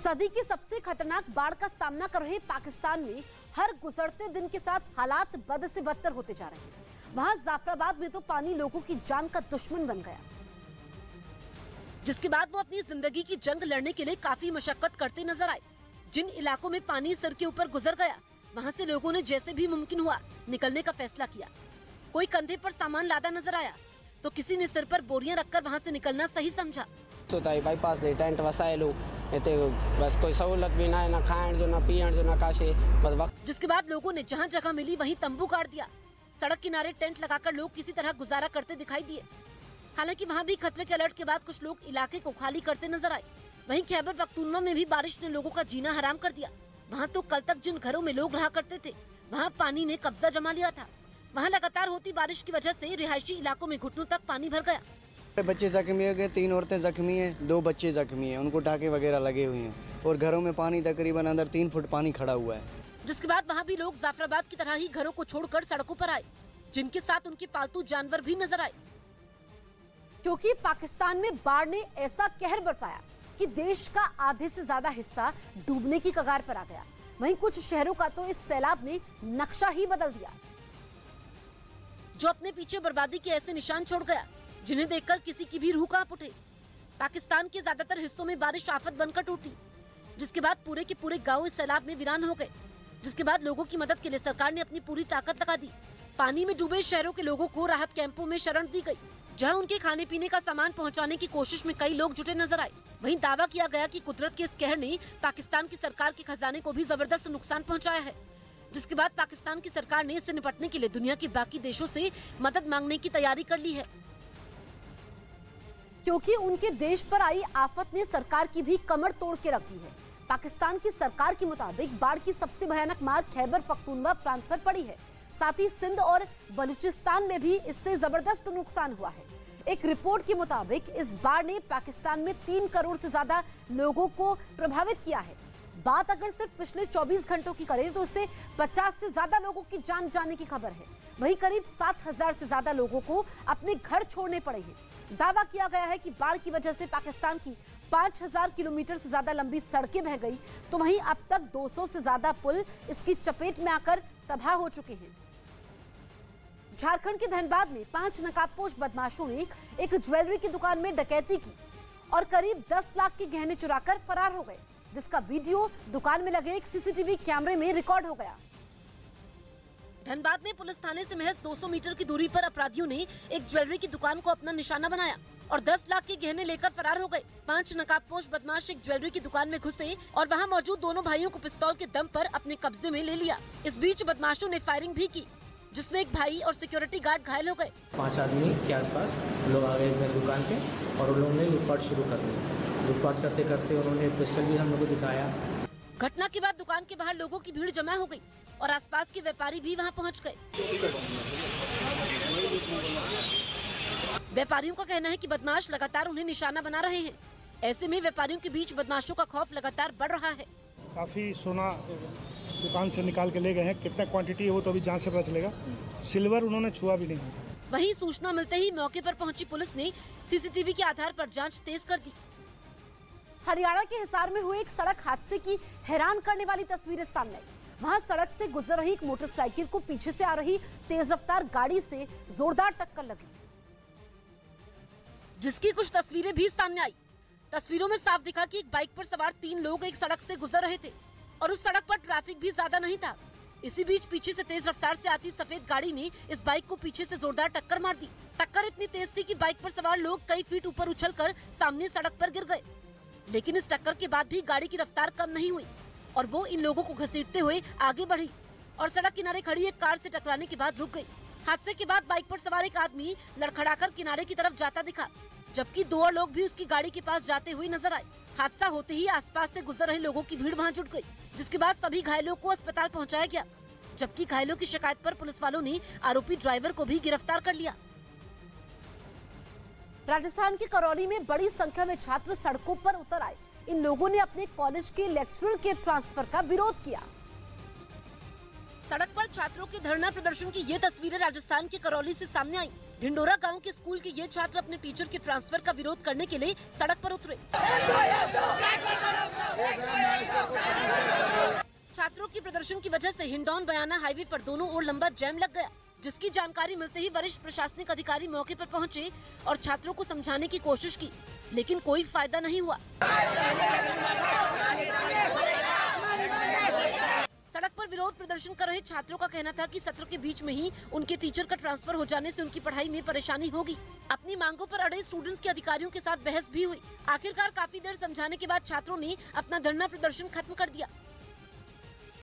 सदी की सबसे खतरनाक बाढ़ का सामना कर रहे पाकिस्तान में हर गुजरते दिन के साथ हालात बद से बदतर होते जा रहे हैं। वहां जाफराबाद में तो पानी लोगों की जान का दुश्मन बन गया, जिसके बाद वो अपनी जिंदगी की जंग लड़ने के लिए काफी मशक्कत करते नजर आए। जिन इलाकों में पानी सर के ऊपर गुजर गया, वहां से लोगों ने जैसे भी मुमकिन हुआ निकलने का फैसला किया। कोई कंधे पर सामान लादा नजर आया तो किसी ने सिर पर बोरियां रखकर वहां से निकलना सही समझा। बाईपास दे टेंट वसायलू बस कोई सहूलत भी ना है, ना खाण जो, ना पीण जो, ना काशे बस वक्त। जिसके बाद लोगों ने जहां जगह मिली वहीं तंबू गाड़ दिया। सड़क किनारे टेंट लगाकर लोग किसी तरह गुजारा करते दिखाई दिए। हालांकि वहां भी खतरे के अलर्ट के बाद कुछ लोग इलाके को खाली करते नजर आए। वहीं खैबर पख्तूनख्वा में भी बारिश ने लोगों का जीना हराम कर दिया। वहाँ तो कल तक जिन घरों में लोग रहा करते थे, वहाँ पानी ने कब्जा जमा लिया था। वहाँ लगातार होती बारिश की वजह से रिहायशी इलाकों में घुटनों तक पानी भर गया। बच्चे जख्मी हो गए, 3 औरतें जख्मी हैं, 2 बच्चे जख्मी हैं, उनको टाके वगैरह लगे हुए हैं और घरों में पानी तकरीबन अंदर 3 फुट पानी खड़ा हुआ है। जिसके बाद वहाँ भी लोग जाफराबाद की तरह ही घरों को छोड़कर सड़कों पर आए, जिनके साथ उनके पालतू जानवर भी नजर आए। क्योंकि पाकिस्तान में बाढ़ ने ऐसा कहर बरपाया कि देश का आधे से ज्यादा हिस्सा डूबने की कगार पर आ गया। वहीं कुछ शहरों का तो इस सैलाब ने नक्शा ही बदल दिया, जो अपने पीछे बर्बादी के ऐसे निशान छोड़ गया जिन्हें देखकर किसी की भी रूह कांप उठे। पाकिस्तान के ज्यादातर हिस्सों में बारिश आफत बनकर टूटी, जिसके बाद पूरे के पूरे गांव इस सैलाब में वीरान हो गए। जिसके बाद लोगों की मदद के लिए सरकार ने अपनी पूरी ताकत लगा दी। पानी में डूबे शहरों के लोगों को राहत कैंपों में शरण दी गई, जहां उनके खाने पीने का सामान पहुंचाने की कोशिश में कई लोग जुटे नजर आए। वहीं दावा किया गया कि कुदरत के इस कहर ने पाकिस्तान की सरकार के खजाने को भी जबरदस्त नुकसान पहुंचाया है। जिसके बाद पाकिस्तान की सरकार ने इससे निपटने के लिए दुनिया के बाकी देशों से मदद मांगने की तैयारी कर ली है, क्योंकि उनके देश पर आई आफत ने सरकार की भी कमर तोड़ के रख दी है। पाकिस्तान की सरकार के मुताबिक बाढ़ की सबसे भयानक मार खैबर पख्तूनख्वा प्रांत पर पड़ी है। साथ ही सिंध और बलूचिस्तान में भी इससे जबरदस्त नुकसान हुआ है। एक रिपोर्ट के मुताबिक इस बाढ़ ने पाकिस्तान में 3 करोड़ से ज्यादा लोगों को प्रभावित किया है। बात अगर सिर्फ पिछले 24 घंटों की करें तो इससे 50 से ज्यादा लोगों की जान जाने की खबर है। वहीं करीब 7,000 से ज्यादा लोगों को अपने घर छोड़ने पड़े हैं। दावा किया गया है कि बाढ़ की वजह से पाकिस्तान की 5,000 किलोमीटर से ज्यादा लंबी सड़कें बह गई, तो वहीं अब तक 200 से ज्यादा पुल इसकी चपेट में आकर तबाह हो चुके हैं। झारखंड के धनबाद में 5 नकाबपोश बदमाशों ने एक ज्वेलरी की दुकान में डकैती की और करीब 10 लाख के गहने चुराकर फरार हो गए, जिसका वीडियो दुकान में लगे एक सीसीटीवी कैमरे में रिकॉर्ड हो गया। धनबाद में पुलिस थाने से महज 200 मीटर की दूरी पर अपराधियों ने एक ज्वेलरी की दुकान को अपना निशाना बनाया और 10 लाख के गहने लेकर फरार हो गए। 5 नकाबपोश बदमाश एक ज्वेलरी की दुकान में घुसे और वहां मौजूद दोनों भाइयों को पिस्तौल के दम पर अपने कब्जे में ले लिया। इस बीच बदमाशों ने फायरिंग भी की, जिसमें एक भाई और सिक्योरिटी गार्ड घायल हो गए। 5 आदमी के आसपास लोग आ गए मेरी दुकान पे और उन लोगों ने लूटपाट शुरू कर दी। लूटपाट करते करते उन्होंने पिस्टल भी हम लोग को दिखाया। घटना के बाद दुकान के बाहर लोगों की भीड़ जमा हो गई और आसपास के व्यापारी भी वहां पहुंच गए। व्यापारियों का कहना है कि बदमाश लगातार उन्हें निशाना बना रहे हैं। ऐसे में व्यापारियों के बीच बदमाशों का खौफ लगातार बढ़ रहा है। काफी सोना दुकान से निकाल के ले गए हैं, कितना क्वांटिटी है वो तो अभी जांच से पता चलेगा। सिल्वर उन्होंने छुआ भी नहीं। वहीं सूचना मिलते ही मौके पर पहुंची पुलिस ने सीसीटीवी के आधार पर जांच तेज कर दी। हरियाणा के हिसार में हुए एक सड़क हादसे की हैरान करने वाली तस्वीरें सामने आई। वहां सड़क से गुजर रही एक मोटरसाइकिल को पीछे से आ रही तेज रफ्तार गाड़ी से जोरदार टक्कर लगी, जिसकी कुछ तस्वीरें भी सामने आई। तस्वीरों में साफ दिखा कि एक बाइक पर सवार 3 लोग एक सड़क से गुजर रहे थे और उस सड़क पर ट्रैफिक भी ज्यादा नहीं था। इसी बीच पीछे से तेज रफ्तार से आती सफेद गाड़ी ने इस बाइक को पीछे से जोरदार टक्कर मार दी। टक्कर इतनी तेज थी कि बाइक पर सवार लोग कई फीट ऊपर उछलकर सामने सड़क पर गिर गए। लेकिन इस टक्कर के बाद भी गाड़ी की रफ्तार कम नहीं हुई और वो इन लोगों को घसीटते हुए आगे बढ़ी और सड़क किनारे खड़ी एक कार से टकराने के बाद रुक गई। हादसे के बाद बाइक पर सवार एक आदमी लड़खड़ाकर किनारे की तरफ जाता दिखा, जबकि 2 और लोग भी उसकी गाड़ी के पास जाते हुए नजर आए। हादसा होते ही आसपास से गुजर रहे लोगों की भीड़ वहां जुट गई, जिसके बाद सभी घायलों को अस्पताल पहुंचाया गया, जबकि घायलों की शिकायत पर पुलिस वालों ने आरोपी ड्राइवर को भी गिरफ्तार कर लिया। राजस्थान के करौली में बड़ी संख्या में छात्र सड़कों पर उतर आए। इन लोगों ने अपने कॉलेज के लेक्चरर के ट्रांसफर का विरोध किया। सड़क पर छात्रों के धरना प्रदर्शन की ये तस्वीरें राजस्थान के करौली से सामने आई। ढिंडोरा गांव के स्कूल के ये छात्र अपने टीचर के ट्रांसफर का विरोध करने के लिए सड़क पर उतरे। छात्रों की प्रदर्शन की वजह से हिंडौन बयाना हाईवे पर दोनों ओर लंबा जैम लग गया, जिसकी जानकारी मिलते ही वरिष्ठ प्रशासनिक अधिकारी मौके पर पहुंचे और छात्रों को समझाने की कोशिश की, लेकिन कोई फायदा नहीं हुआ। सड़क पर विरोध प्रदर्शन कर रहे छात्रों का कहना था कि सत्र के बीच में ही उनके टीचर का ट्रांसफर हो जाने से उनकी पढ़ाई में परेशानी होगी। अपनी मांगों पर अड़े स्टूडेंट्स के अधिकारियों के साथ बहस भी हुई। आखिरकार काफी देर समझाने के बाद छात्रों ने अपना धरना प्रदर्शन खत्म कर दिया।